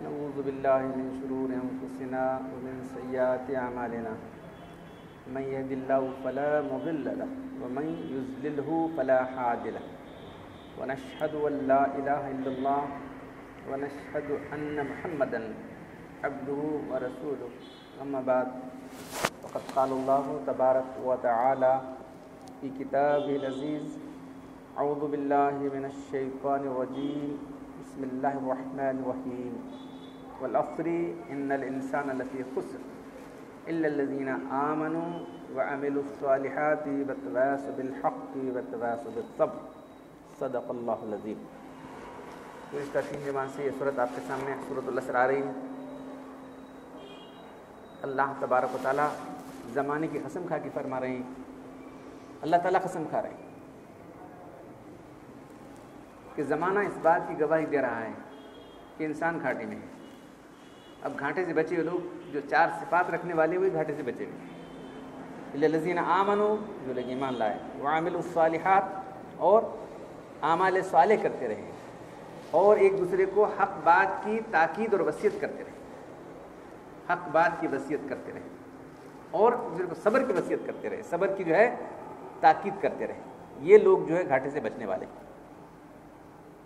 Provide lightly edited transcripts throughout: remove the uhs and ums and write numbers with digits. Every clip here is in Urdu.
نعوذ باللہ من شرور انفسنا ومن سیئات اعمالنا من يهد الله فلا مضل له ومن يضلل فلا هادي له ونشهد ان لا اله الا الله ونشهد ان محمدا عبده ورسوله اما بعد فقد قال الله تبارك وتعالى في كتابه العزيز اعوذ بالله من الشيطان الرجيم بسم الله الرحمن الرحيم والعصر ان الانسان لفي خسر الا الذين امنوا وعملوا الصالحات وتواصوا بالحق وتواصوا بالصبر صدق اللہ العظیم۔ گزشتہ 3 جمعہ سے یہ صورت آپ کے سامنے سورۃ العصر آ رہی ہے۔ اللہ تبارک و تعالیٰ زمانے کی قسم کھا کے فرما رہے ہیں، اللہ تعالیٰ قسم کھا رہے ہیں کہ زمانہ اس بات کی گواہی دے رہا ہے کہ انسان گھاٹے میں ہے۔ اب گھاٹے سے بچے ہوئے لوگ جو 4 صفات رکھنے والے ہوئے گھاٹے سے بچے ہوئے، الذین آمنوا جو لوگ ایمان لائے، وعملوا الصالحات اور اعمال صالح کرتے رہے، اور ایک دوسرے کو حق بات کی تاکید اور وصیت کرتے رہے، حق بات کی وصیت کرتے رہے، اور دوسرے کو صبر کی وصیت کرتے رہے، صبر کی جو ہے تاکید کرتے رہے، یہ لوگ جو ہے گھاٹے سے بچنے والے۔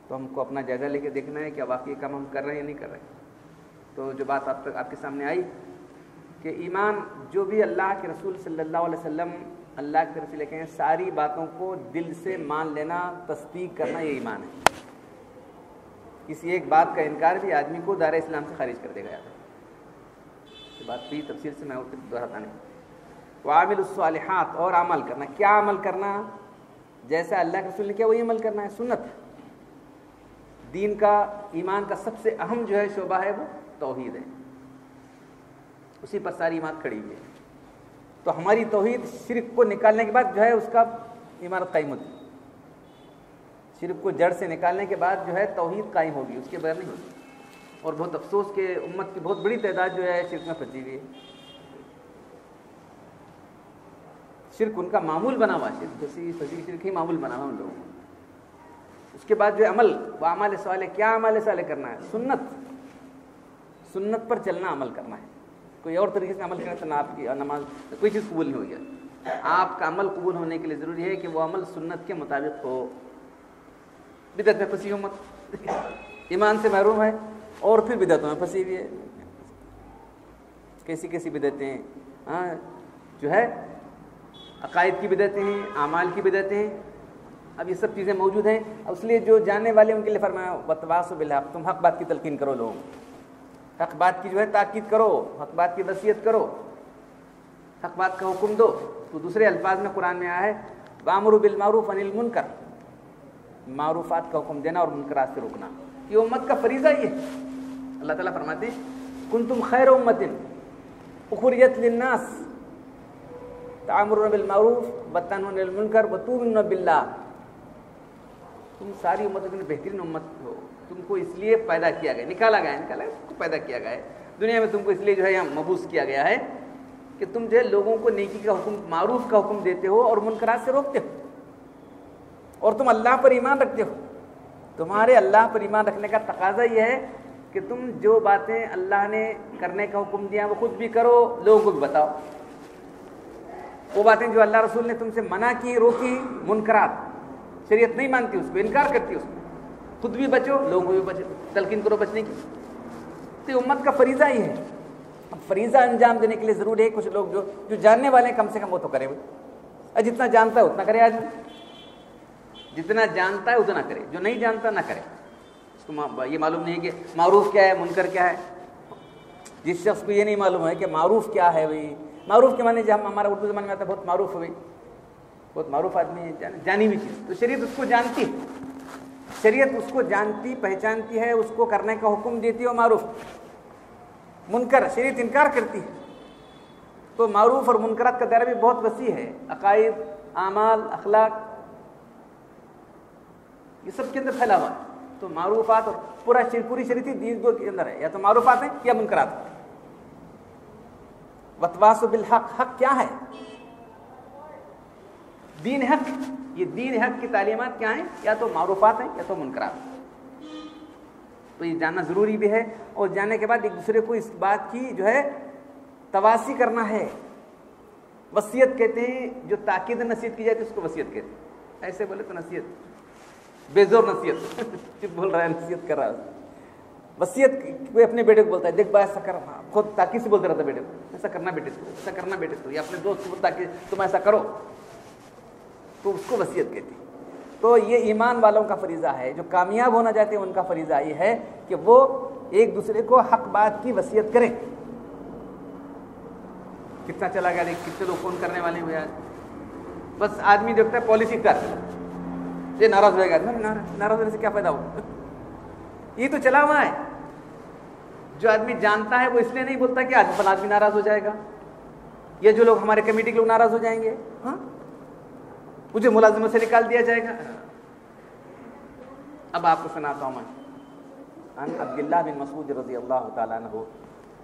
تو ہم کو اپنا جائزہ لے کے دیکھنا ہے کہ واقعی کام ہم کر رہے ہیں یا نہیں کر رہے ہیں۔ تو جو بات آپ کے سامنے آئی کہ ایمان جو بھی اللہ کے رسول صلی اللہ علیہ وسلم اللہ کی طرف سے لے کے ہیں، ساری باتوں کو دل سے مان لینا، تصدیق کرنا، یہ ایمان ہے۔ کسی ایک بات کا انکار بھی آدمی کو دائرہ اسلام سے خارج کر دے گا۔ یہ بات بھی تفصیل سے میں دہراتا نہیں۔ وعامل الصالحات اور عمل کرنا، کیا عمل کرنا؟ جیسا اللہ کے رسول نے کیا وہی عمل کرنا ہے، سنت۔ دین کا، ایمان کا سب سے اہم جو ہے شعبہ ہے وہ توحید ہے، اسی پر ساری عمارت کھڑی ہوئی ہے۔ تو ہماری توحید شرک کو نکالنے کے بعد جو ہے اس کا عمارت قائم ہوتی ہے۔ شرک کو جڑ سے نکالنے کے بعد جو ہے توحید قائم ہوگی، اس کے بغیر نہیں ہوگی۔ اور بہت افسوس کہ امت کی بہت بڑی تعداد جو ہے شرک میں پھنسی ہوئی ہے۔ شرک ان کا معمول بنا ہوا، فصیح شرک ہی معمول بنا ہوا ان لوگوں کو۔ اس کے بعد جو ہے عمل، وہ اعمال صالح، کیا اعمال صالح کرنا ہے؟ سنت پر چلنا، عمل کرنا ہے۔ کوئی اور طریقے سے عمل کرنا تو نہ آپ کی نماز کوئی چیز قبول نہیں ہوگی۔ آپ کا عمل قبول ہونے کے لیے ضروری ہے کہ وہ عمل سنت کے مطابق ہو۔ بدعت میں پھنسی امت، ایمان سے محروم ہے اور پھر بدعتوں میں پھنسی ہوئی ہے۔ کیسی بدعتیں جو ہے عقائد کی بدعتیں ہیں، اعمال کی بدعتیں ہیں۔ اب یہ سب چیزیں موجود ہیں، اس لیے جو جاننے والے ان کے لیے فرمایا وتواصوا بالحق، تم حق بات کی تلقین کرو، لوگوں حق بات کی جو ہے تاکید کرو، حق بات کی وصیت کرو، حق بات کا حکم دو۔ تو دوسرے الفاظ میں قرآن میں آیا ہے وَأَمْرُ بِالْمَعْرُوفِ وَنَهْيِ عَنِ الْمُنكَرِ، معروفات کا حکم دینا اور منکرات سے روکنا، یہ امت کا فریضہ ہی ہے۔ اللہ تعالیٰ فرماتے ہیں كُنْتُمْ خَيْرَ أُمَّةٍ أُخْرِجَتْ لِلنَّاسِ تَأْمُرُونَ بِالْمَعْرُوفِ وَتَنْهَوْنَ عَنِ الْمُنكَرِ وَتُؤْمِنُونَ بِاللَّهِ، تم ساری امتوں کی بہترین امت ہو۔ تم کو اس لیے پیدا کیا گیا، نکالا گیا تم کو پیدا کیا گیا ہے دنیا میں، تم کو اس لیے جو ہے یہاں مبعوث کیا گیا ہے کہ تم جو ہے لوگوں کو نیکی کا حکم، معروف کا حکم دیتے ہو اور منکرات سے روکتے ہو، اور تم اللہ پر ایمان رکھتے ہو۔ تمہارے اللہ پر ایمان رکھنے کا تقاضا یہ ہے کہ تم جو باتیں اللہ نے کرنے کا حکم دیا وہ خود بھی کرو، لوگوں کو بھی بتاؤ۔ وہ باتیں جو اللہ رسول نے تم سے منع کی، روکی، منکرات، شریعت نہیں مانتی اس کو، انکار کرتی اس کو، خود بھی بچو، لوگوں کو بھی بچو، تلقین کرو بچنے کی۔ تو امت کا فریضہ ہی ہے۔ اب فریضہ انجام دینے کے لیے ضروری ہے کچھ لوگ جو جاننے والے ہیں کم سے کم وہ تو کرے، جتنا جانتا ہے اتنا کرے آدمی، جتنا جانتا ہے اتنا کرے، جو نہیں جانتا نہ کرے۔ اس کو یہ معلوم نہیں ہے کہ معروف کیا ہے، منکر کیا ہے۔ جس شخص کو یہ نہیں معلوم ہے کہ معروف کیا ہے، بھائی معروف کے معنی جب ہمارا اردو زبان میں آتا ہے بہت معروف ہے، بھائی بہت معروف آدمی ہے، جانی ہوئی چیز، تو شریعت اس کو جانتی ہے، شریعت اس کو جانتی پہچانتی ہے، اس کو کرنے کا حکم دیتی ہے۔ معروف، منکر شریعت انکار کرتی ہے۔ تو معروف اور منکرات کا دائرہ بھی بہت وسیع ہے، عقائد، اعمال، اخلاق، یہ سب کے اندر پھیلا ہوا ہے۔ تو معروفات اور پوری شریعت دین کے اندر ہے، یا تو معروفات ہیں یا منکرات۔ وتواصوا بالحق، حق کیا ہے؟ دین حق، یہ دین حق کی تعلیمات کیا ہیں؟ یا تو معروفات ہیں یا تو منکرات۔ تو تو یہ جاننا ضروری بھی ہے، اور جاننے کے بعد ایک دوسرے کو اس بات کی جو ہے تواصی کرنا ہے۔ وصیت کہتے ہیں جو تاکید نصیحت کی جاتی ہے اس کو وصیت کہتے ہیں، ایسے بولے تو نصیحت، بے زور نصیحت چپ بول رہا ہے، نصیحت کر رہا ہے۔ وصیت کوئی اپنے بیٹے کو بولتا ہے، دیکھ با ایسا کر، خود تاکید سے بولتا رہتا ہے بیٹے کو، ایسا کرنا بیٹے کو، ایسا کرنا بیٹے کو، یا اپنے دوست کو تاکہ تم ایسا کرو، تو اس کو وصیت کہتی ہے۔ تو یہ ایمان والوں کا فریضہ ہے، جو کامیاب ہونا چاہتے ہیں ان کا فریضہ یہ ہے کہ وہ ایک دوسرے کو حق بات کی وصیت کریں۔ کتنا چلا گیا، کتنے لوگ فون کرنے والے ہیں، بس آدمی دیکھتا ہے پالیسی کر، یہ ناراض ہوئے گا، ناراض ہونے سے کیا فائدہ ہو، یہ تو چلا ہوا ہے۔ جو آدمی جانتا ہے وہ اس لیے نہیں بولتا کہ آدمی فلاں آدمی ناراض ہو جائے گا، یا جو لوگ ہمارے کمیٹی کے لوگ ناراض ہو جائیں گے، ہاں مجھے ملازمت سے نکال دیا جائے گا۔ اب آپ کو سناتا ہوں میں، عن عبداللہ بن مسعود رضی اللہ تعالیٰ عنہ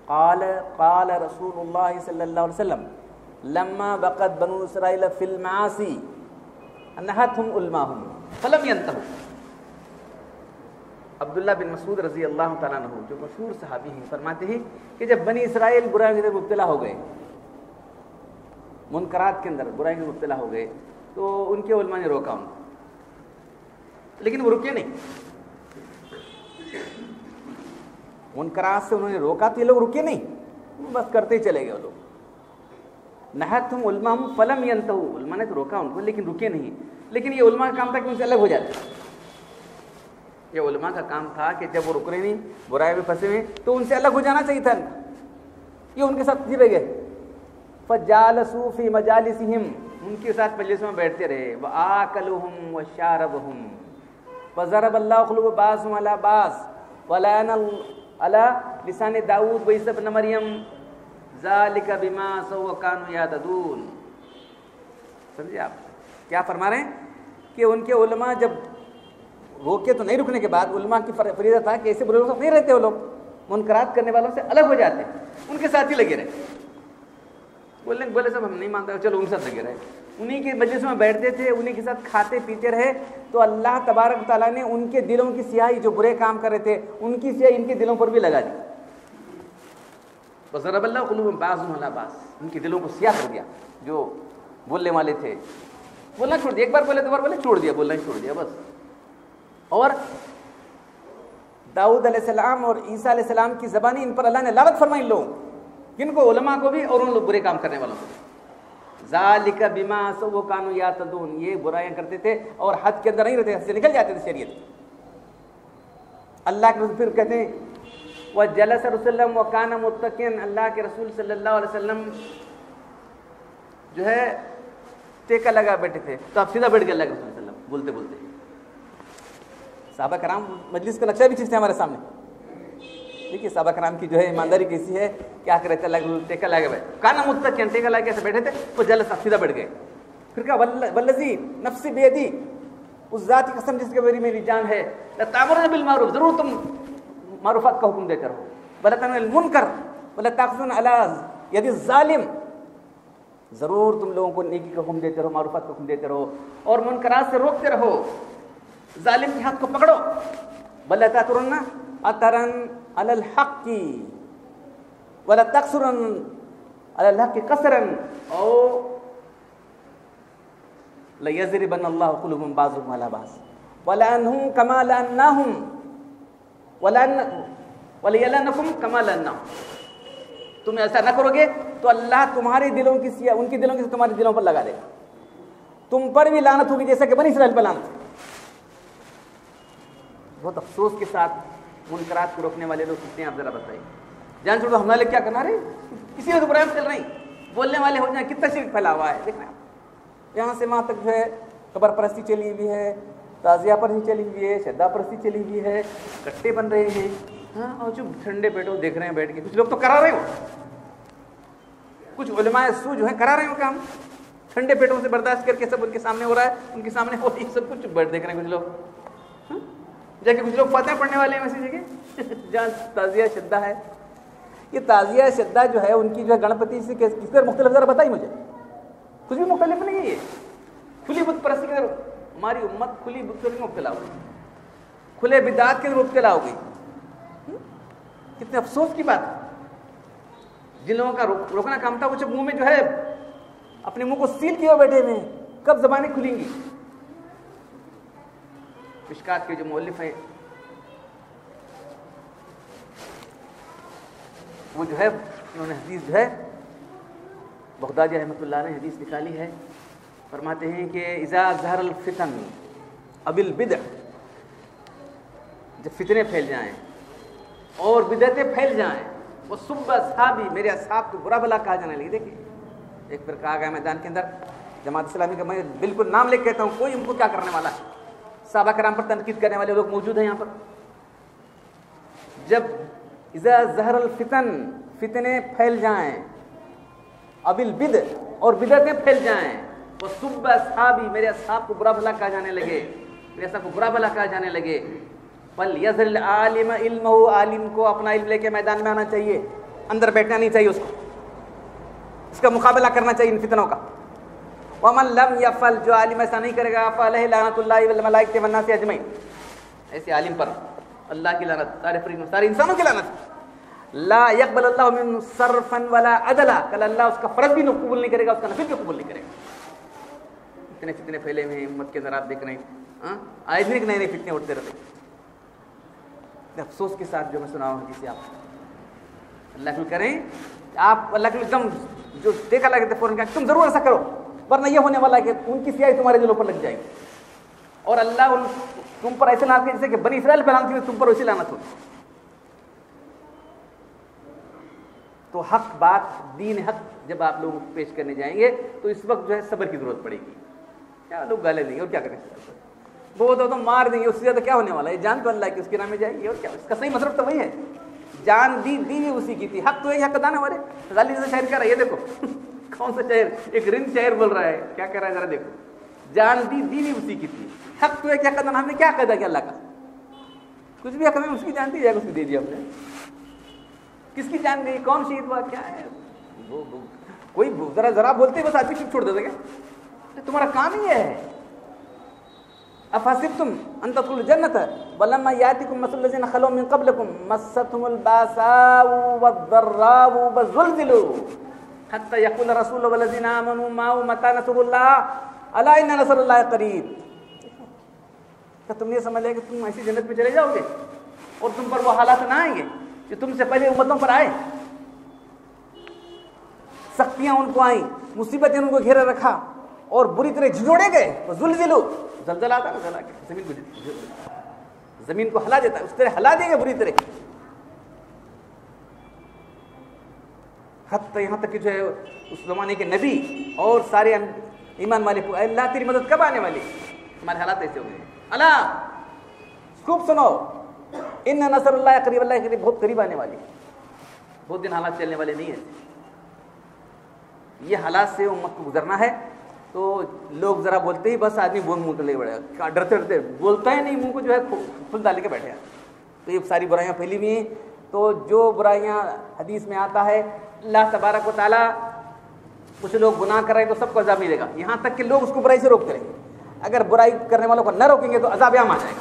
قال قال رسول اللہ صلی اللہ علیہ وسلم لما بقت بنو اسرائیل فی المعاصی انہتہم علماہم فلم ینتہوا۔ عبداللہ بن مسعود رضی اللہ تعالیٰ عنہ جو مشہور صحابی ہیں فرماتے ہیں کہ جب بنی اسرائیل برائیوں کے اندر مبتلا ہو گئے، منکرات کے اندر برائیوں میں مبتلا ہو گئے، تو ان کے علماء نے روکا ان کو، لیکن وہ رکے نہیں۔ منکرات سے انہوں نے روکا تو یہ لوگ رکے نہیں، بس کرتے ہی چلے گئے وہ لوگ۔ نہتہم علماہم فلم ینتہوا، علماء نے تو روکا ان کو لیکن رکے نہیں۔ لیکن یہ علماء کا کام تھا کہ ان سے الگ ہو جاتے، یہ علماء کا کام تھا کہ جب وہ رک رہے نہیں، برائی میں پھنسے ہوئے تو ان سے الگ ہو جانا چاہیے تھا، یہ ان کے ساتھ رہ گئے۔ فجالسوا فی مجالسہم، ان کے ساتھ مجلسوں میں بیٹھتے رہے، وآکلہم وشاربہم، فضرب اللہ قلوب بعضهم علی بعض ولعن علی لسان داؤد وعیسی ابن مریم ذالک بما عصوا وکانوا یعتدون۔ سمجھے آپ کیا فرما رہے ہیں کہ ان کے علماء جب روکے تو نہیں، رکنے کے بعد علماء کی فریضہ تھا کہ ایسے برے لوگ نہیں رہتے، وہ لوگ منکرات کرنے والوں سے الگ ہو جاتے، ان کے ساتھ ہی لگے رہے، بولے سب ہم نہیں مانتے، چلو ان کے ساتھ لگے رہے، انہی کے مجلس میں بیٹھتے تھے، انہی کے ساتھ کھاتے پیتے رہے، تو اللہ تبارک تعالیٰ نے ان کے دلوں کی سیاہی، جو برے کام کر رہے تھے ان کی سیاہی ان کے دلوں پر بھی لگا دی۔ وضرب اللہ قلوبہم بعضهم علی بعض، ان کے دلوں کو سیاہ کر دیا، جو بولنے والے تھے بولنا چھوڑ دیا، ایک بار بولے دو بار بولے چھوڑ دیا، بولنا ہی چھوڑ دیا بس۔ اور داؤد علیہ السلام اور عیسیٰ علیہ السلام کی زبانی، ان پر اللہ نے لعنت فرمائی ان لوگوں، کن کو؟ علماء کو بھی اور ان لوگ برے کام کرنے والوں کو۔ ذالک بما عصوا وکانوا یعتدون، یہ برائیاں کرتے تھے اور حد کے اندر نہیں رہتے، حد سے نکل جاتے تھے شریعت۔ اللہ کے رسول پھر کہتے ہیں وجلس رسول اللہ وکان متقیا، اللہ کے رسول صلی اللہ علیہ وسلم جو ہے ٹیکا لگا بیٹھے تھے، تو آپ سیدھا بیٹھ گئے اللہ کے رسول صلی اللہ علیہ وسلم بولتے بولتے۔ صحابہ کرام مجلس کا نقشہ بھی کھینچتے ہیں ہمارے سامنے، دیکھیے صحابہ کرام کی جو ہے ایمانداری کیسی ہے، کیا کرے تھے، اللہ ٹیکا لگا بیٹھے، کانا متقیا، ٹیکا لگا کے بیٹھے تھے، وہ جلس سیدھا بیٹھ گئے۔ پھر کہا والذی نفسی بیدی، اس ذات کی قسم جس کے بارے میری جان ہے، لتأمرون بالمعروف، ضرور تم معروفات کا حکم دیتے رہو، ولتنهون عن المنکر ولتأخذون على ید الظالم، ضرور تم لوگوں کو نیکی کا حکم دیتے رہو، معروفات کا حکم دیتے رہو، اور منکرات سے روکتے رہو، ظالم کے ہاتھ کو پکڑو، ولتأثرن اثرا علی الحق ولتقصرن علی الحق قصرا او لیضربن اللہ قلوبهم بعضهم علی بعض ولعنهم كما لعناهم وليلعنكم كما لعناهم۔ تم ایسا نہ کرو گے تو اللہ تمہارے دلوں کی سیاہ، ان کی دلوں کی تمہارے دلوں پر لگا دے گا، تم پر بھی لعنت ہوگی جیسا کہ بنی اسرائیل پر لعنت۔ بہت افسوس کے ساتھ منکرات کو روکنے والے لوگ کتنے ہیں آپ ذرا بتائیے، جان چھوڑو ہمارے کیا کرنا رہے، کسی نے تو برائیاں چل رہی، بولنے والے ہو جائیں، کتنا شرک پھیلا ہوا ہے، دیکھنا یہاں سے وہاں تک جو ہے قبر پرستی چلی ہوئی ہے، تعزیہ پرستی چلی ہوئی ہے، شدہ پرستی چلی ہوئی ہے، کٹے بن رہے ہیں، ہاں، اور جو ٹھنڈے پیٹوں دیکھ رہے ہیں بیٹھ کے، کچھ لوگ تو کرا رہے ہو، کچھ علماء سو جو ہیں کرا رہے ہو کام، ٹھنڈے پیٹوں سے برداشت کر کے سب ان کے سامنے ہو رہا ہے، ان کے سامنے ہو رہی سب کچھ بیٹھ دیکھ رہے ہیں کچھ لوگ، جا کے کچھ لوگ فاتحہ پڑھنے والے ہیں ویسی جگہ جہاں تعزیہ شدہ ہے۔ یہ تعزیہ شدہ جو ہے ان کی جو ہے گنپتی سے کس طرح مختلف، ذرا بتائیے مجھے، کچھ بھی مختلف نہیں ہے، یہ کھلی بت پرستی کی طرف ہماری امت کھلی بت پرستی میں مبتلا ہو گئی، کھلے بدعات کے اندر مبتلا ہو گئی، کتنے افسوس کی بات ہے. جن لوگوں کا روکنا کام تھا وہ جب منہ میں جو ہے اپنے منہ کو سیل کیے بیٹھے ہوئے ہیں, کب زبانیں کھلیں گی. مشکات کے جو مؤلف ہیں وہ جو ہے انہوں نے حدیث جو ہے بغدادی رحمۃ اللہ نے حدیث نکالی ہے, فرماتے ہیں کہ اذا ظہر الفتن اب البدع, جب فتنے پھیل جائیں اور بدعتیں پھیل جائیں, وہ صب اصحابی, میرے اصحاب کو برا بلا کہا جانے لگے. دیکھیے ایک پھر کہا گیا میدان کے اندر جماعت اسلامی کا, میں بالکل نام لے کے کہتا ہوں, کوئی ان کو کیا کرنے والا ہے. صحابہ کرام پر تنقید کرنے والے لوگ موجود ہیں یہاں پر. جب اذا ظہر الفتن, فتنے پھیل جائیں, اب البدع, اور بدعتیں پھیل جائیں, وہ صب اصحابی, میرے اصحاب کو برا بھلا کہا جانے لگے, میرے اصحاب کو برا بھلا کہا جانے لگے. فَلْيَظْهِرْ الْعَالِمَ عِلْمَهُ, عالم کو اپنا علم لے کے میدان میں آنا چاہیے, اندر بیٹھنا نہیں چاہیے, اس کو اس کا مقابلہ کرنا چاہیے ان فتنوں کا. وَمَنْ لَمْ يَفْعَلْ, جو عالم ایسا نہیں کرے گا, فَعَلَيْهِ لَعْنَةُ اللَّهِ وَالْمَلَائِكَةِ وَالنَّاسِ أَجْمَعِينَ, ایسے عالم پر اللہ کی لعنت, سارے فرشتوں, سارے انسانوں کی لعنت. لا يقبل اللہ من صرفا ولا عدلا, کل اللہ اس کا فرض بھی قبول نہیں کرے گا, اس کا نفل بھی قبول نہیں کرے گا. اتنے فتنے پھیلے ہوئے ہیں امت کے اندر, آپ دیکھ رہے ہیں آئے دن نئے نئے فتنے اٹھتے رہتے. افسوس کے ساتھ جو میں سنا ہوں حدیث, آپ اللہ کے کریں, آپ اللہ کے دم جو دیکھا لگے فوراً کہ تم ضرور ایسا کرو, ورنہ یہ ہونے والا ہے کہ ان کی سیاہی تمہارے دلوں پر لگ جائے گی, اور اللہ تم پر ایسے لعنت جیسے کہ بنی اسرائیل پہ لعنت ہوئی, تم پر ویسی لعنت ہوگی. تو حق بات, دین حق جب آپ لوگوں کو پیش کرنے جائیں گے تو اس وقت جو ہے صبر کی ضرورت پڑے گی. کیا لوگ گالے دیں گے اور کیا کریں, بہت تو مار دیں گے, اس سے زیادہ کیا ہونے والا ہے. جان تو اللہ کی, اس کے نام میں جائے گی, اور کیا, اس کا صحیح مصرف تو وہی ہے. جان دی بھی اسی کی تھی, حق تو ہے, حق ادا نہ ہمارے. غالی جیسا شاعر کہہ رہا ہے, یہ دیکھو کون سا شاعر, ایک رند شاعر بول رہا ہے, کیا کہہ رہا ہے ذرا دیکھو, جان دی بھی اسی کی تھی, حق تو ہے کیا قدر, ہم نے کیا قدر کیا اللہ کا, کچھ بھی حق ہمیں اس کی جان دی جائے گا, اس کو دے دیا ہم نے. کس کی جان گئی, کون شہید ہوا, کیا ہے وہ کوئی ذرا بولتے بس آدمی چھوڑ دیتے کیا, تمہارا کام ہی ہے. افحسبتم ان تدخلوا الجنة ولما يأتكم مثل الذين خلوا من قبلكم مستهم الباساء والضراء وزلزلوا حتى يقول الرسول والذين آمنوا معه متى نصر الله ألا إن نصر الله قريب. کیا تم یہ سمجھ لے کہ تم ایسی جنت میں چلے جاؤ گے اور تم پر وہ حالات نہ آئیں گے جو تم سے پہلے امتوں پر آئے. سختیاں ان کو آئیں, مصیبتیں ان کو گھیرے رکھا اور بری طرح جھنجھوڑے گئے. زلزلو, زلزلہ آتا ہے نا, زمین کو ہلا دیتا ہے, اس طرح ہلا دیں گے بری طرح. حتی یہاں تک کہ جو ہے اس زمانے کے نبی اور سارے ایمان والے کو, اللہ تیری مدد کب آنے والی, ہمارے حالات ایسے ہو گئے. اللہ خوب سنو, ان نصر اللہ قریب, اللہ قریب, بہت قریب آنے والی, بہت دن حالات چلنے والے نہیں ہیں. یہ حالات سے امت کو گزرنا ہے. تو لوگ ذرا بولتے ہی بس آدمی بون منہ لے بڑے, ڈرتے ڈرتے بولتا ہی نہیں, منہ کو جو ہے کھل ڈال کے بیٹھے ہیں. تو یہ ساری برائیاں پھیلی ہوئی ہیں. تو جو برائیاں حدیث میں آتا ہے, اللہ تبارک و تعالیٰ کچھ لوگ گناہ کر رہے ہیں تو سب کو عذاب ملے گا, یہاں تک کہ لوگ اس کو برائی سے روکتے رہیں گے. اگر برائی کرنے والوں کو نہ روکیں گے تو عذاب عام آ جائے گا.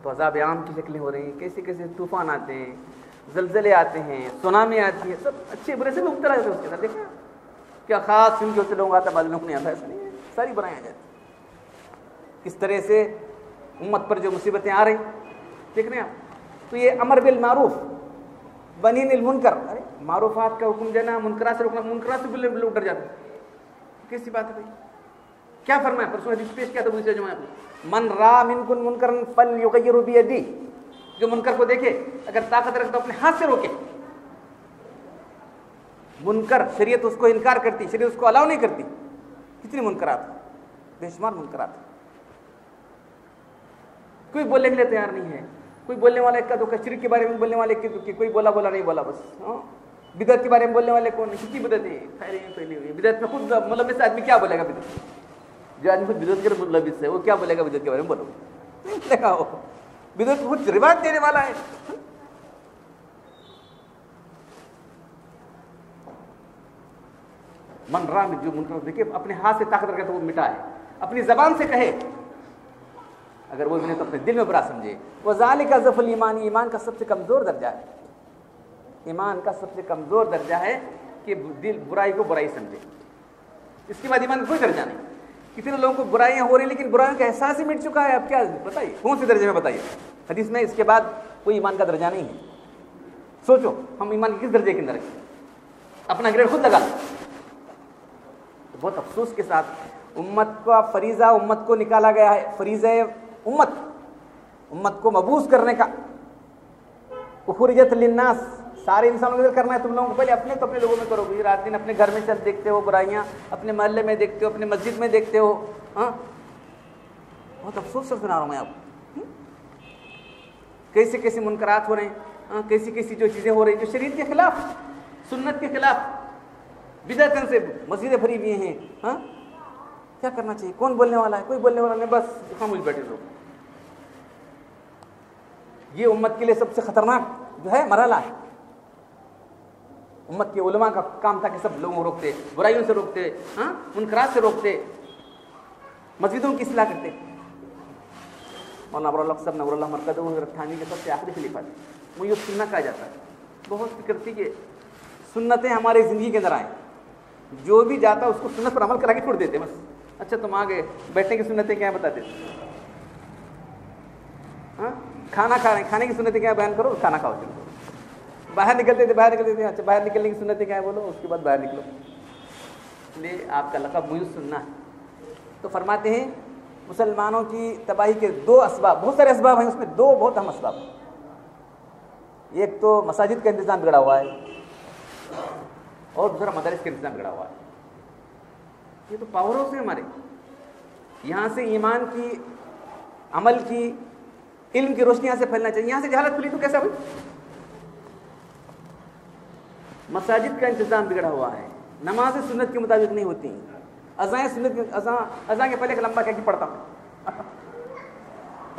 تو عذاب عام کی شکلیں ہو رہی ہیں, کیسے کیسے طوفان آتے ہیں, زلزلے آتے ہیں, سونامی آتی ہے, سب اچھے برے سے بھی مبتلا ہوتے ہیں. اس کے اندر دیکھیں کیا خاص فلم کے ہوتے لوگ آتا ہے, بعض لوگوں کو نہیں آتا, ایسا نہیں ہے, ساری برائیں آ جاتی. کس طرح سے امت پر جو مصیبتیں آ رہی دیکھ رہے ہیں آپ. تو یہ امر بالمعروف بنین المنکر, ارے معروفات کا حکم دینا, منکرات سے روکنا, منکرات سے لوگ ڈر جاتے ہیں. کیسی بات ہے بھائی, کیا فرمایا پرسوں حدیث پیش کیا تھا مجھے جماعت میں, من را منکم منکرا فلیغیر بیدی, جو منکر کو دیکھے اگر طاقت رکھے تو اپنے ہاتھ سے روکے. منکر شریعت اس کو انکار کرتی, شریعت اس کو الاؤ نہیں کرتی. کتنی منکرات, بے شمار منکرات. کوئی بولنے کے لیے تیار نہیں ہے, کوئی بولنے والا ایک کا دو, شرک کے بارے میں بولنے والے کی کوئی بولا نہیں بولا بس. بدعت کے بارے میں بولنے والے کون, کتنی بدعتیں پھیلی ہوئی. بدعت میں خود ملبس آدمی کیا بولے گا, بدعت جو آدمی خود بدعت کے ملبس ہے وہ کیا بولے گا بدعت کے بارے میں, بولو نہیں بولے گا. وہ بدعت خود روایت دینے والا ہے. من را میں جو منکر دیکھے اپنے ہاتھ سے طاقت رکھے تو وہ مٹائے, اپنی زبان سے کہے. اگر وہ انہیں تو اپنے دل میں برا سمجھے. وذالک ضعف الایمان، ایمان کا سب سے کمزور درجہ ہے. ایمان کا سب سے کمزور درجہ ہے کہ دل برائی کو برائی سمجھے. اس کے بعد ایمان کا کوئی درجہ نہیں. کتنے لوگوں کو برائیاں ہو رہی ہیں لیکن برائیوں کا احساس ہی مٹ چکا ہے. اب کیا بتائیے کون سے درجے میں بتائیے؟ حدیث میں اس کے بعد کوئی ایمان کا درجہ نہیں ہے. سوچو ہم ایمان کس درجے کے اندر رکھیں، اپنا گریڈ خود لگا لیں. بہت افسوس کے ساتھ امت کا فریضہ امت کو نکالا گیا ہے، فریضہ امت کو مبعوث کرنے کا. اخرجت للناس، سارے انسانوں کو کرنا ہے تم لوگوں کو. پہلے اپنے تو اپنے لوگوں میں کرو گے. رات دن اپنے گھر میں چل دیکھتے ہو برائیاں، اپنے محلے میں دیکھتے ہو، اپنے مسجد میں دیکھتے ہو. ہاں بہت افسوس سے سنا رہا ہوں میں آپ کو. کیسے کیسے منکرات ہو رہے ہیں، کیسی کیسی جو چیزیں ہو رہی ہیں جو شریعت کے خلاف، سنت کے خلاف. بدعتوں سے مسجدیں بھری ہوئی ہیں. ہاں کیا کرنا چاہیے؟ کون بولنے والا ہے؟ کوئی بولنے والا نہیں، بس خاموش بیٹھے رہو. یہ امت کے لیے سب سے خطرناک جو ہے مرحلہ ہے. امت کے علماء کا کام تھا کہ سب لوگوں کو روکتے، برائیوں سے روکتے، منکرات سے روکتے، مسجدوں کی اصلاح کرتے. مولانا ابر اللہ صاحب نور اللہ مرکزہ تھانوی کے سب سے آخری خلیفہ تھے. مجھے سننا کہا جاتا ہے. بہت فکر تھی کہ سنتیں ہماری زندگی کے اندر آئیں. جو بھی جاتا اس کو سنت پر عمل کرا کے چھوڑ دیتے. بس اچھا تم آگے بیٹھنے کی سنتیں کیا بتاتے تھے؟ کھانا کھا رہے ہیں، کھانے کی سنتیں کیا بیان کرو، کھانا کھاؤ. چلو باہر نکلتے تھے، اچھا باہر نکلنے کی سنتیں کیا ہے بولو، اس کے بعد باہر نکلو. اس لیے آپ کا لقب مجھے سننا ہے. تو فرماتے ہیں مسلمانوں کی تباہی کے دو اسباب، بہت سارے اسباب ہیں، اس میں دو بہت اہم اسباب. ایک تو مساجد کا انتظام بگڑا ہوا ہے اور دوسرا مدارس کا انتظام بگڑا ہوا ہے. یہ تو پاور ہاؤس ہے ہمارے. یہاں سے ایمان کی، عمل کی، علم کی روشنی یہاں سے پھیلنا چاہیے. یہاں سے جہالت پھیلی تو کیسا ہوئی؟ مساجد کا انتظام بگڑا ہوا ہے، نماز سنت کے مطابق نہیں ہوتی. اذان سنت، اذان کے پہلے ایک لمبا کیا پڑھتا ہوں،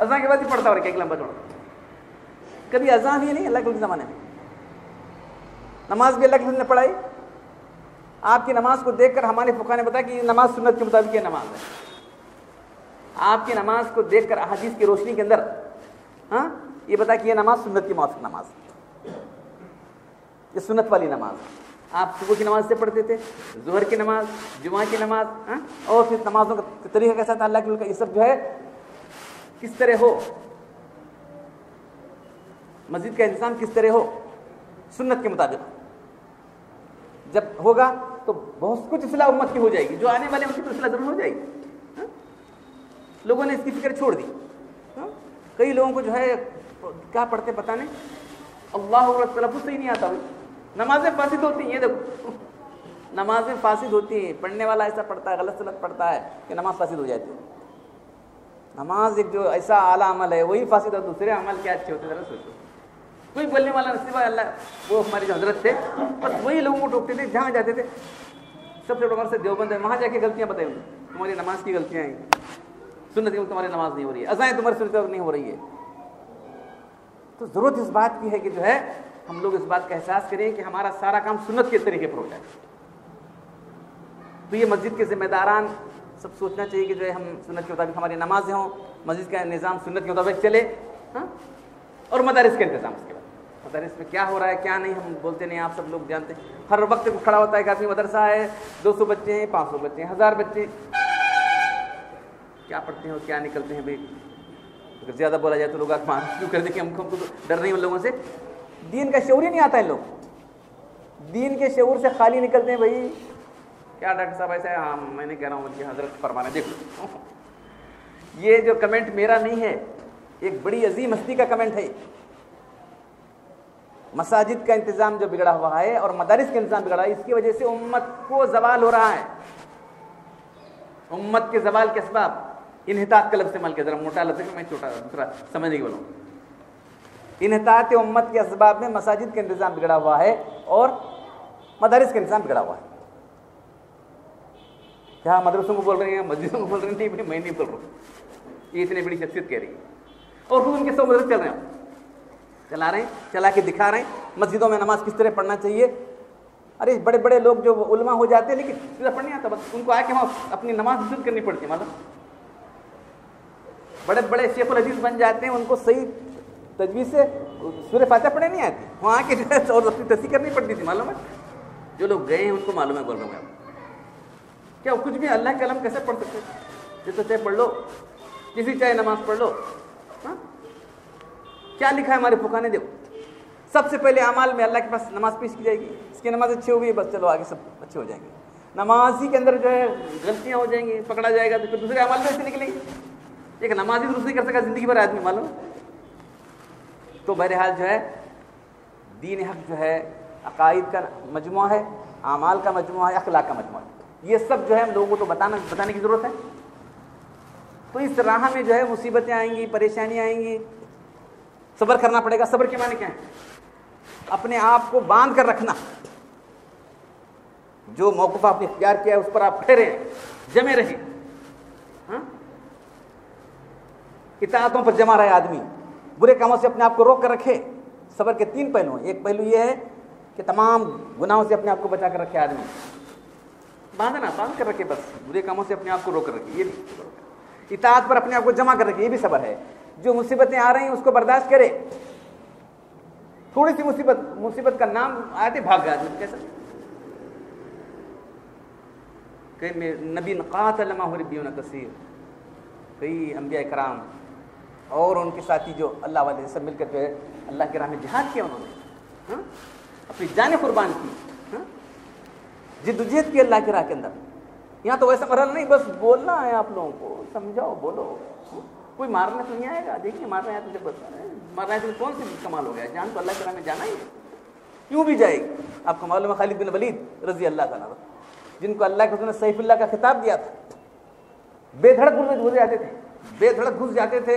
اذان کے بعد ہی پڑھتا ہوں ایک لمبا چھوڑا. کبھی اذان ہی نہیں اللہ کے زمانے میں. نماز بھی اللہ کے نے پڑھائی. آپ کی نماز کو دیکھ کر ہمارے فقہاء نے بتایا کہ یہ نماز سنت کے مطابق یہ نماز ہے. آپ کی نماز کو دیکھ کر احادیث کی روشنی کے اندر یہ بتا کہ یہ نماز سنت کی موافق نماز، یہ سنت والی نماز. آپ صبح کی نماز سے پڑھتے تھے، ظہر کی نماز، جمعہ کی نماز، اور پھر نمازوں کا طریقہ کیسا تھا، اللہ کے یہ سب جو ہے کس طرح ہو، مسجد کا انتظام کس طرح ہو، سنت کے مطابق. جب ہوگا تو بہت کچھ اصلاح امت کی ہو جائے گی. جو آنے والے ان کی تو اصلاح ضرور ہو جائے گی. لوگوں نے اس کی فکر چھوڑ دی. کئی لوگوں کو جو ہے کیا پڑھتے پتہ نہیں، اللہ اکبر تلفظ صحیح نہیں آتا. نمازیں فاسد ہوتی ہیں. یہ دیکھو نمازیں فاسد ہوتی ہیں. پڑھنے والا ایسا پڑھتا ہے، غلط سلط پڑھتا ہے کہ نماز فاسد ہو جاتی ہے. نماز ایک جو ایسا اعلیٰ عمل ہے وہی فاسد ہو. دوسرے عمل کیا اچھے ہوتے ذرا سوچو. کوئی بولنے والا نصیب اللہ، وہ ہمارے جو حضرت تھے بس وہی لوگوں کو ٹوکتے تھے. جہاں جاتے تھے سب سے بڑا سے دیوبند ہے، وہاں جا کے غلطیاں بتائیں گے. تمہاری نماز کی غلطیاں ہیں، سنت کی تمہاری نماز نہیں ہو رہی ہے، اذان تمہاری سنت نہیں ہو رہی ہے. تو ضرورت اس بات کی ہے کہ جو ہے ہم لوگ اس بات کا احساس کریں کہ ہمارا سارا کام سنت کے طریقے پر ہو جائے. تو یہ مسجد کے ذمہ داران سب سوچنا چاہیے کہ جو ہے ہم سنت کے مطابق ہماری نمازیں ہوں، مسجد کا نظام سنت کے مطابق چلے. اور مدارس کا انتظام، اس کے بعد مدارس میں کیا ہو رہا ہے کیا نہیں ہم بولتے نہیں، آپ سب لوگ جانتے ہیں. ہر وقت کھڑا ہوتا ہے کہ آدمی مدرسہ ہے، 200 بچے ہیں، 500 بچے ہیں، 1000 بچے، کیا پڑھتے ہیں اور کیا نکلتے ہیں بھائی. اگر زیادہ بولا جائے تو لوگ مارنا شروع کر دیں کہ ہم کو ڈر نہیں ان لوگوں سے. دین کا شعور ہی نہیں آتا ہے. لوگ دین کے شعور سے خالی نکلتے ہیں. بھائی کیا ڈاکٹر صاحب ایسا ہے؟ ہاں میں نے کہہ رہا ہوں کہ حضرت فرمانا. دیکھو یہ جو کمنٹ میرا نہیں ہے، ایک بڑی عظیم ہستی کا کمنٹ ہے. مساجد کا انتظام جو بگڑا ہوا ہے اور مدارس کا انتظام بگڑا ہے، اس کی وجہ سے امت کو زوال ہو رہا ہے. امت کے زوال کے اسباب انحطاط کا لفظ استعمال کیا، ذرا موٹا لفظ ہے، میں چھوٹا دوسرا سمجھنے کی بولوں. انحطاط امت کے اسباب میں مساجد کا انتظام بگڑا ہوا ہے اور مدارس کا انتظام بگڑا ہوا ہے. کیا مدرسوں کو بول رہے ہیں، مسجدوں کو بول رہے ہیں؟ نہیں، میں نہیں بول رہا ہوں، یہ اتنی بڑی شخصیت کہہ رہی ہے. اور خود ان کے 100 مدرسے چل رہے ہیں، چلا رہے ہیں، چلا کے دکھا رہے ہیں مسجدوں میں نماز کس طرح پڑھنا چاہیے. ارے بڑے بڑے لوگ جو علماء ہو جاتے ہیں لیکن سیدھا پڑھ نہیں آتا، بس ان کو آ کے وہاں اپنی نماز شروع کرنی پڑتی ہے. مطلب بڑے بڑے شیخ الحدیث بن جاتے ہیں، ان کو صحیح تجویز سے سورہ فاتحہ پڑھنے نہیں آتی، وہاں کے جو ہے اور اپنی تصحیح کرنی پڑتی تھی، معلوم ہے؟ جو لوگ گئے ہیں ان کو معلوم ہے، بول رہا ہوں میں کیا کچھ بھی اللہ کا کلام کیسے پڑھ سکتے؟ جیسے چاہے پڑھ لو، کسی چاہے نماز پڑھ لو، ہاں کیا لکھا ہے ہمارے فقہا نے؟ دیکھو سب سے پہلے اعمال میں اللہ کے پاس نماز پیش کی جائے گی، اس کی نماز اچھی ہوگی بس چلو آگے سب اچھے ہو جائیں گے، نماز ہی کے اندر جو ہے غلطیاں ہو جائیں گی، پکڑا جائے گا تو پھر دوسرے اعمال میں سے نکلیں گے، ایک نماز ہی درست نہیں کر سکا زندگی بھر آدمی، معلوم ہے؟ تو بہرحال جو ہے دین حق جو ہے عقائد کا مجموعہ ہے، اعمال کا مجموعہ ہے، اخلاق کا مجموعہ ہے، یہ سب جو ہے ہم لوگوں کو بتانے کی ضرورت ہے۔ تو اس راہ میں جو ہے مصیبتیں آئیں گی، پریشانیاں آئیں گی، صبر کرنا پڑے گا۔ صبر کے معنی کیا ہے؟ اپنے آپ کو باندھ کر رکھنا، جو موقف آپ نے اختیار کیا ہے اس پر آپ کھڑے رہیں، جمے رہیں، ہاں اطاعتوں پر جمع رہے آدمی، برے کاموں سے اپنے آپ کو روک کر رکھے۔ صبر کے 3 پہلو ہیں، ایک پہلو یہ ہے کہ تمام گناہوں سے اپنے آپ کو بچا کر رکھے آدمی، باندھ کر رکھے، بس برے کاموں سے اپنے آپ کو روک کر رکھے، یہ بھی اطاعت پر اپنے آپ کو جمع کر رکھے، یہ بھی صبر ہے۔ جو مصیبتیں آ رہی ہیں اس کو برداشت کرے، تھوڑی سی مصیبت کا نام آتے بھاگ گیا آدمی، کیسا کہ نبی قاتل معه ربیون کثیر، کئی انبیاء کرام اور ان کے ساتھی جو اللہ والے سب مل کر جو ہے اللہ کی راہ میں جہاد کیا، انہوں نے اپنی جانیں قربان کی، جد و جہد کی اللہ کی راہ کے اندر۔ یہاں تو ویسا مرحلہ نہیں، بس بولنا ہے آپ لوگوں کو، سمجھاؤ، بولو، کوئی مارنے تو نہیں آئے گا، دیکھیے مار رہے ہیں تجھے، بس مارنا ہے تو کون سی کمال ہو گیا، جان تو اللہ کی راہ میں جانا ہی ہے، کیوں بھی جائے گی۔ آپ کو معلوم ہے خالد بن ولید رضی اللہ تعالیٰ عنہ، جن کو اللہ کے رسول نے سیف اللہ کا خطاب دیا تھا، بے دھڑک گھس جاتے تھے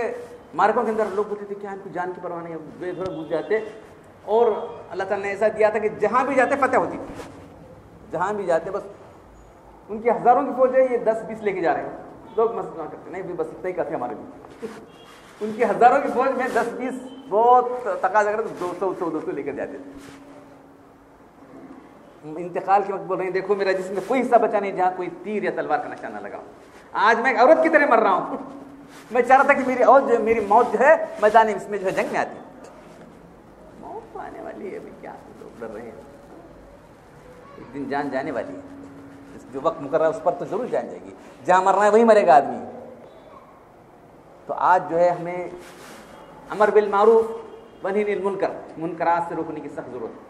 مارکوں کے اندر، لوگ بولتے تھے کیا ان کی جان کی پرواہ نہیں ہے، بے دھڑک گھس جاتے، اور اللہ تعالیٰ نے ایسا دیا تھا کہ جہاں بھی جاتے فتح ہوتی تھی، جہاں بھی جاتے، بس ان کی ہزاروں کی فوج ہے، یہ 10-20 لے کے جا رہے ہیں، لوگ مسجد کرتے نہیں، بس اتنا ہی کافی ہمارے بھی، ان کی ہزاروں کی فوج میں 10-20 بہت تقاضا کرتے، 200 لے کر جاتے تھے۔ انتقال کے وقت بول رہے ہیں دیکھو میرا جسم میں کوئی حصہ بچا نہیں جہاں کوئی تیر یا تلوار کا نشانہ لگا، آج میں ایک عورت کی طرح مر رہا ہوں، میں چاہ رہا تھا کہ میری موت جو ہے میدان اس میں جو ہے جنگ میں آتی، موت تو آنے والی ہے، کیا لوگ ڈر رہے ہیں، ایک دن جان جانے والی ہے، جو وقت مقررہ ہے اس پر تو ضرور جان جائے گی، جہاں مرنا ہے وہیں مرے گا آدمی۔ تو آج جو ہے ہمیں امر بالمعروف ونہی عن المنکر، منکرات سے روکنے کی سخت ضرورت ہے،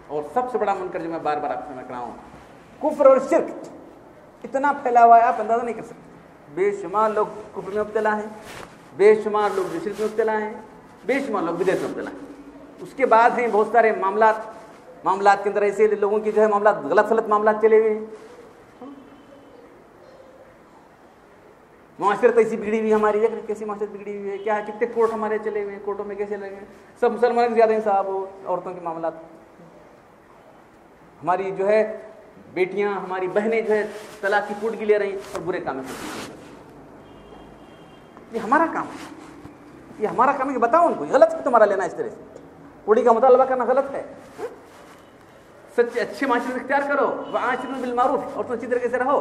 اور سب سے بڑا منکر جو میں بار بار آپ سے میں کہا ہوں، کفر اور شرک اتنا پھیلا ہوا ہے آپ اندازہ نہیں کر سکتے، بے شمار لوگ کفر میں مبتلا ہیں، بے شمار لوگ شرک میں مبتلا ہیں، بے شمار لوگ بدعت میں مبتلا ہیں، اس کے بعد ہیں بہت سارے معاملات کے اندر ایسے لوگوں کی جو ہے معاملات غلط معاملات چلے ہوئے ہیں، معاشرت ایسی بگڑی ہوئی ہماری، دیکھ رہے کیسی معاشرت بگڑی ہوئی ہے، کیا ہے، کتنے کورٹ ہمارے چلے ہوئے ہیں، کورٹوں میں کیسے لگے ہیں، سب مسلمانوں سے زیادہ ہیں صاحب عورتوں کے معاملات، ہماری جو ہے بیٹیاں، ہماری بہنیں جو ہے طلاق کی پوٹگی لے رہی ہیں اور برے کام میں، یہ ہمارا کام ہے، یہ ہمارا کام ہے کہ بتاؤ ان کو یہ غلط ہے تمہارا لینا، اس طرح سے پوڑی کا مطالبہ کرنا غلط ہے، سچے اچھے معاشرے اختیار کرو، وعاشروا بالمعروف، اور تو اچھی طریقے سے رہو،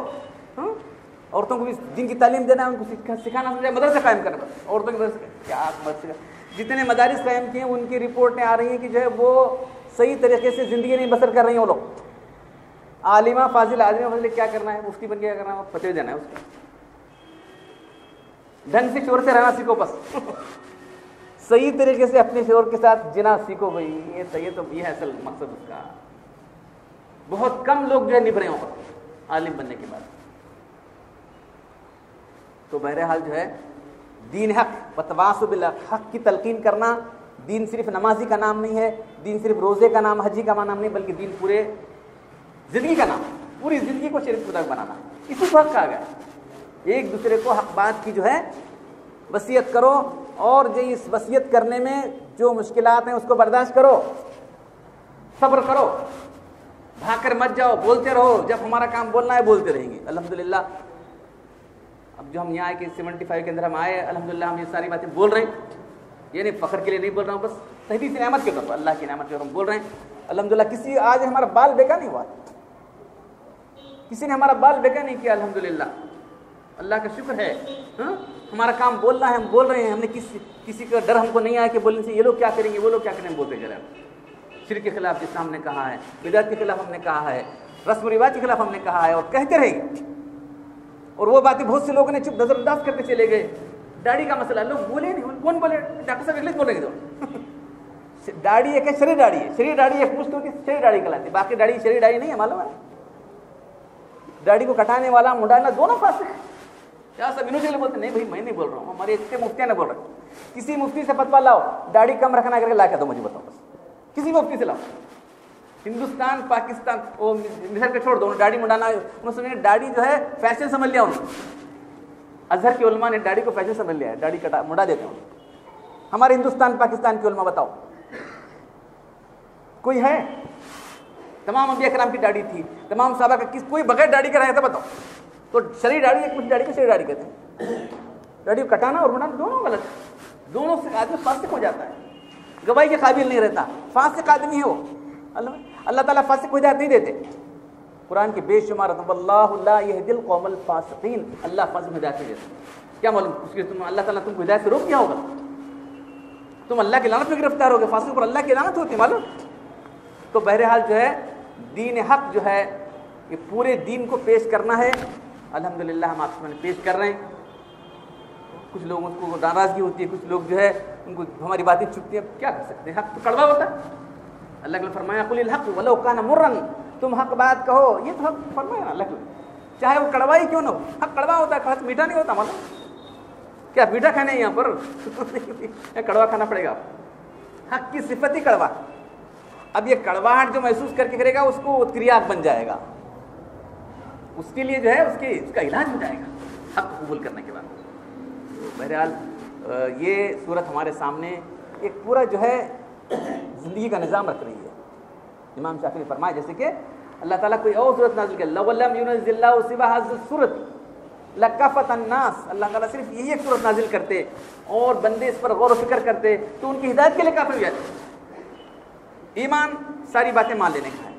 عورتوں کو بھی دین کی تعلیم دینا ہے، ان کو سکھانا، مدرسہ قائم کرنا، عورتوں کے مدرسے کیا مدرسے، جتنے مدارس قائم کیے ہیں ان کی رپورٹیں آ رہی ہیں کہ جو ہے وہ صحیح طریقے سے زندگی نہیں بسر کر رہی ہیں وہ لوگ، عالمہ فاضل کیا کرنا ہے، مفتی بن کے کیا کرنا ہے، فتوی دینا ہے، اس کا ڈھنگ سے شور سے رہنا سیکھو، بس صحیح طریقے سے اپنے شور کے ساتھ جنا سیکھو بھائی، یہ ہے اصل مقصد اس کا۔ بہت کم لوگ جو ہے نبھ رہے ہوں پر عالم بننے کے بعد۔ تو بہرحال جو ہے دین حق وتواصوا بالحق کی تلقین کرنا، دین صرف نمازی کا نام نہیں ہے، دین صرف روزے کا نام، حجی کا نام نہیں، بلکہ دین پورے زندگی کا نام، پوری زندگی کو شریف خدا بنانا، اسی کو حق کہا گیا۔ ایک دوسرے کو حق بات کی جو ہے وصیت کرو، اور جو اس وصیت کرنے میں جو مشکلات ہیں اس کو برداشت کرو، صبر کرو، بھاگ کر مت جاؤ، بولتے رہو، جب ہمارا کام بولنا ہے بولتے رہیں گے۔ الحمدللہ اب جو ہم یہاں آئے کہ 75 کے اندر ہم آئے، الحمدللہ ہم یہ ساری باتیں بول رہے ہیں، یہ نہیں فخر کے لیے نہیں بول رہا ہوں، بس تحدیث نعمت کے طور پر، اللہ کی نعمت کے طور پر ہم بول رہے ہیں۔ الحمدللہ کسی آج ہمارا بال بیکا نہیں ہوا، کسی نے ہمارا بال بیکا نہیں کیا، الحمدللہ اللہ کا شکر ہے ہمارا کام بولنا ہے، ہم بول رہے ہیں، ہم نے کسی کا ڈر ہم کو نہیں آیا کہ بولنے سے یہ لوگ کیا کریں گے وہ لوگ کیا کریں گے، بولتے چلے۔ شرک کے خلاف جس ہم نے کہا ہے، بدعت کے خلاف ہم نے کہا ہے، رسم و رواج کے خلاف ہم نے کہا ہے اور کہتے رہے گے۔ اور وہ باتیں بہت سے لوگوں نے چپ نظر انداز کرتے چلے گئے۔ داڑھی کا مسئلہ لوگ بولے نہیں، کون بولے؟ ڈاکٹر صاحب انگلش بولیں گے تو داڑھی ایک ہے، شرعی داڑھی ہے، شرعی داڑھی ایک پوچھتے ہو کہ شرعی داڑھی کہلاتی ہے، باقی داڑھی شرعی داڑھی نہیں ہے، معلوم ہے؟ داڑھی کو کٹانے والا منڈانا دونوں فاسق ہیں۔ کیا سب انہوں سے بولتے نہیں بھائی میں نہیں بول رہا ہوں، ہمارے اتنے مفتیاں نے بول رہے ہیں۔ کسی مفتی سے فتوا لاؤ داڑھی کم رکھنا کر کے لا کے دو، مجھے بتاؤ بس، کسی مفتی سے لاؤ۔ ہندوستان پاکستان وہ مصر کے چھوڑ دو، داڑھی منڈانا انہوں نے داڑھی جو ہے فیشن سمجھ لیا، انہوں اظہر کے علماء نے داڑھی کو فیشن سمجھ لیا ہے، داڑھی کٹا منڈا دیتے ہیں۔ ہمارے ہندوستان پاکستان کے علماء بتاؤ کوئی ہے؟ تمام انبیاء کرام کی داڑھی تھی، تمام صحابہ کا کوئی بغیر داڑھی کا رہتا بتاؤ؟ تو شرعی داڑھی ہے، کچھ داڑھی کو شرعی داڑھی کہتے ہیں۔ داڑھی کو کٹانا اور منڈانا دونوں غلط ہے، دونوں سے آدمی فاسق ہو جاتا ہے، گواہی کے قابل نہیں رہتا، فاسق آدمی ہے وہ۔ اللہ تعالیٰ فاسق کو ہدایت نہیں دیتے۔ قرآن کے بے شمار واللہ لا یہدی القوم الفاسقین، اللہ فاسق ہدایت نہیں دیتا۔ کیا معلوم اس کے اللہ تعالیٰ تم کو ہدایت سے روک کیا ہوگا؟ تم اللہ کی لعنت میں گرفتار ہوگے، فاسق پر اللہ کی لعنت ہوتی ہے معلوم۔ تو بہرحال جو ہے دین حق جو ہے یہ پورے دین کو پیش کرنا ہے۔ الحمدللہ ہم آپ کے سامنے پیش کر رہے ہیں۔ کچھ لوگوں کو ناراضگی ہوتی ہے، کچھ لوگ جو ہے ان کو ہماری باتیں چپتی ہیں، کیا کر سکتے ہیں، حق تو کڑوا ہوتا ہے۔ اللہ نے فرمایا قل الحق ولو کان مرا، تم حق بات کہو، یہ تو حق فرمایا اللہ نے، چاہے وہ کڑوا ہی کیوں نہ ہو، حق کڑوا ہوتا ہے، حق میٹھا نہیں ہوتا۔ معلوم کیا میٹھا کھانا ہے یہاں پر کڑوا کھانا پڑے گا۔ حق کی صفت ہی کڑوا، اب یہ کڑواہٹ جو محسوس کر کے کرے گا اس کو تریاق بن جائے گا، اس کے لیے جو ہے اس کا علاج ہو جائے گا حق قبول کرنے کے بعد۔ بہرحال یہ صورت ہمارے سامنے ایک پورا جو ہے زندگی کا نظام رکھ رہی ہے۔ امام شافعی نے فرمایا جیسے کہ اللہ تعالیٰ کوئی اور صورت نازل کر، لو لم ينزل اللہ سوى هذه الصورت لکفت الناس، اللہ تعالیٰ صرف یہی ایک صورت نازل کرتے اور بندے اس پر غور و فکر کرتے تو ان کی ہدایت کے لیے کافی ہو جاتے۔ ایمان ساری باتیں مان لینے کا ہے،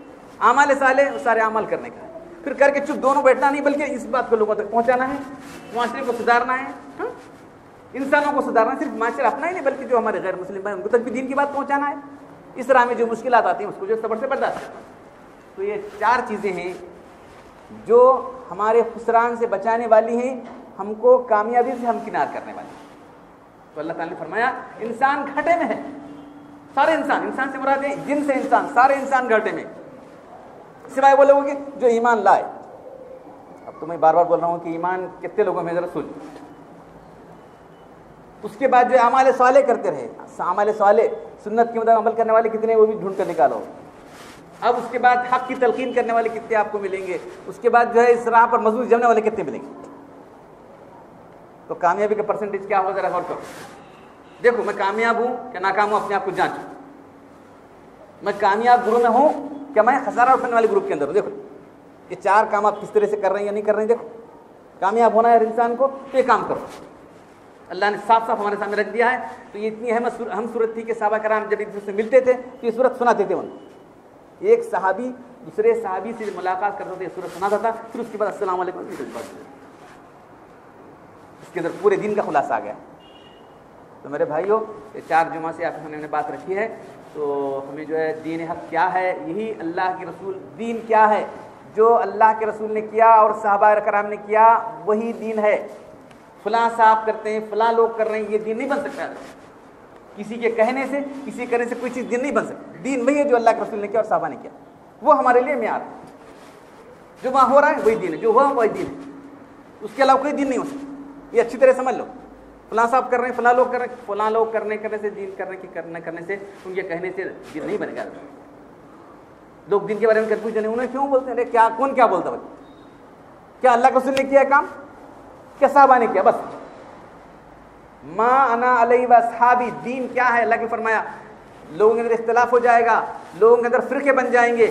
اعمال صالح سارے اعمال کرنے کا ہے، پھر کر کے چپ دونوں بیٹھنا نہیں، بلکہ اس بات کو لوگوں تک پہنچانا ہے، معاشرے کو سدھارنا ہے، انسانوں کو سدھارنا، صرف معاشرہ اپنا ہی نہیں بلکہ جو ہمارے غیر مسلم ہیں ان کو تک بھی دین کی بات پہنچانا ہے۔ اس راہ میں جو مشکلات آتی ہیں اس کو جو صبر سے برداشت کرنا۔ تو یہ چار چیزیں ہیں جو ہمارے خسران سے بچانے والی ہیں، ہم کو کامیابی سے ہمکنار کرنے والی ہیں۔ تو اللہ تعالیٰ نے فرمایا انسان گھاٹے میں ہے، سارے انسان سے مراد ہے جن سے انسان، سارے انسان گھاٹے میں سوائے وہ لوگوں کے جو ایمان لائے۔ اب تو میں بار بار بول رہا ہوں کہ ایمان کتنے لوگوں میں ذرا سن، اس کے بعد جو اعمال صالح کرتے رہے، اعمال صالح سنت کے مطابق عمل کرنے والے کتنے وہ بھی ڈھونڈ کر نکالو۔ اب اس کے بعد حق کی تلقین کرنے والے کتنے آپ کو ملیں گے، اس کے بعد جو ہے اس راہ پر مضبوط جمنے والے کتنے ملیں گے۔ تو کامیابی کا پرسنٹیج کیا ہوگا ذرا غور کرو۔ دیکھو میں کامیاب ہوں کہ ناکام ہوں، اپنے آپ کو جانچو۔ میں کامیاب گروپ میں ہوں کہ میں خسارہ اٹھانے والے گروپ کے اندر ہوں۔ دیکھو یہ چار کام آپ کس طرح سے کر رہے ہیں یا نہیں کر رہے ہیں۔ دیکھو کامیاب ہونا ہے ہر انسان کو تو یہ کام کرو، اللہ نے صاف صاف ہمارے سامنے رکھ دیا ہے۔ تو یہ اتنی اہم صورت تھی کہ صحابہ کرام جب ایک دوسرے سے ملتے تھے تو یہ صورت سناتے تھے ان کو۔ ایک صحابی دوسرے صحابی سے ملاقات کرتا تھا، یہ صورت سناتا تھا، پھر اس کے بعد السلام علیکم، اس کے اندر پورے دین کا خلاصہ آ گیا۔ تو میرے بھائیوں یہ 4 جمعہ سے آپ ہم نے بات رکھی ہے، تو ہمیں جو ہے دین حق کیا ہے، یہی اللہ کے رسول دین کیا ہے، جو اللہ کے رسول نے کیا اور صحابہ کرام نے کیا وہی دین ہے۔ فلاں صاحب کرتے ہیں، فلاں لوگ کر رہے ہیں، یہ دین نہیں بن سکتا۔ کسی کے کہنے سے، کسی کرنے سے کوئی چیز دین نہیں بن سکتی۔ دین وہی ہے جو اللہ کے رسول نے کیا اور صحابہ نے کیا، وہ ہمارے لیے معیار ہے۔ جو وہاں ہو رہا ہے وہی دین ہے، جو ہوا وہی دین ہے، اس کے علاوہ کوئی دین نہیں ہو سکتا۔ یہ اچھی طرح سمجھ لو، فلاں صاحب کر رہے ہیں، فلاں لوگ کر رہے ہیں، فلاں لوگ کرنے سے دین کرنے سے ان کے کہنے سے دین نہیں بنے گا۔ لوگ دین کے بارے میں کنفیوژن ہے، انہیں کیوں بولتے ہیں، کیا کون کیا بولتا ہے، کیا اللہ کے رسول نے کیا کام، کیا صحابہ نے کیا، بس ما انا علیہ واصحابی دین کیا ہے۔ اللہ نے فرمایا لوگوں کے اندر اختلاف ہو جائے گا، لوگوں کے اندر فرقے بن جائیں گے،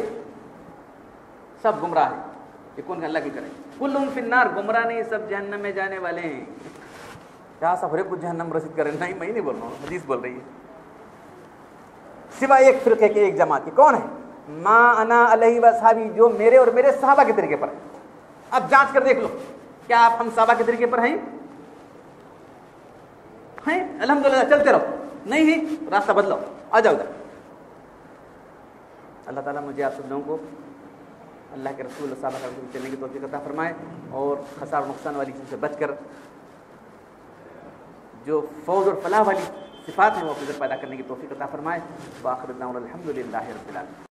سب گمراہ ہیں، یہ کون اللہ کی کرے، کلہم فی النار، گمراہ نہیں سب جہنم میں جانے والے ہیں۔ کیا سب ہر ایک کو جہنم رسید کرے، نہیں میں نہیں بول رہا ہوں، حدیث بول رہی ہے، سوائے ایک فرقے کے، ایک جماعت کے، کون ہے، ما انا علیہ واصحابی، جو میرے اور میرے صحابہ کے طریقے پر ہے۔ اب جانچ کر دیکھ لو کیا آپ ہم صحابہ کے طریقے پر ہیں؟ الحمدللہ چلتے رہو، نہیں ہے راستہ بدلو، آ جاؤ ادھر۔ اللہ تعالیٰ مجھے آپ سب لوگوں کو اللہ کے رسول اور صحابہ کے رسول چلنے کی توفیق عطا فرمائے، اور خسار و نقصان والی چیز سے بچ کر جو فوز اور فلاح والی صفات ہیں وہ اپنے اندر پیدا کرنے کی توفیق عطا فرمائے۔ وآخر دعوانا الحمدللہ رب العالمین۔